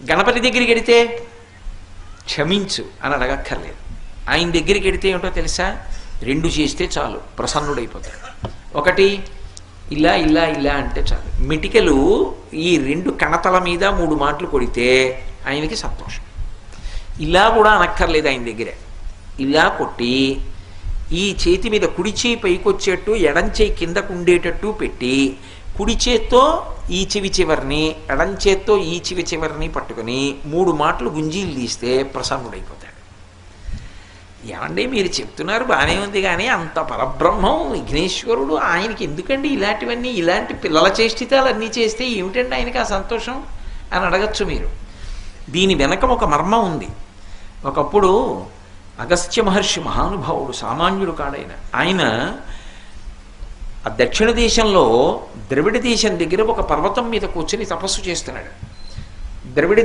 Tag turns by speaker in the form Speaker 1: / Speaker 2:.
Speaker 1: గణపతి దగ్గరికి వెడితే క్షమించు అని అడగక్కర్లేదు. ఆయన దగ్గరికి వెడితే ఏమిటో తెలుసా, 2 చేస్తే చాలు, ప్రసన్నుడైపోతాడు. ఒకటి ఇలా ఇలా ఇలా అంటే చాలు. మిటికలు ఈ 2 కణతల మీద 3 మాటలు కొడితే ఆయనకి సంతోషం. ఇలా కూడా అనక్కర్లేదు ఆయన దగ్గర. ఇలా కొట్టి ఈ చేతి మీద కుడి చేయి పైకొచ్చేట్టు ఎడం చేయి కిందకు ఉండేటట్టు పెట్టి కుడి చేత్తో ఈ చెవి చివరిని ఎడం చేత్తో ఈ చెవి చివరిని పట్టుకుని 3 మాటలు గుంజీలు తీస్తే ప్రసన్నుడైపోతాడు. ఏమండి మీరు చెప్తున్నారు బాగానే ఉంది, కానీ అంత పరబ్రహ్మం విఘ్నేశ్వరుడు, ఆయనకి ఎందుకండి ఇలాంటివన్నీ, ఇలాంటి పిల్లల చేష్టితాలు అన్నీ చేస్తే ఏమిటండి ఆయనకి ఆ సంతోషం అని అడగచ్చు మీరు. దీని వెనక ఒక మర్మం ఉంది. ఒకప్పుడు అగస్త్య మహర్షి మహానుభావుడు, సామాన్యుడు కాడైన ఆయన ఆ దక్షిణ దేశంలో ద్రవిడ దేశం దగ్గర ఒక పర్వతం మీద కూర్చొని తపస్సు చేస్తున్నాడు. ద్రవిడ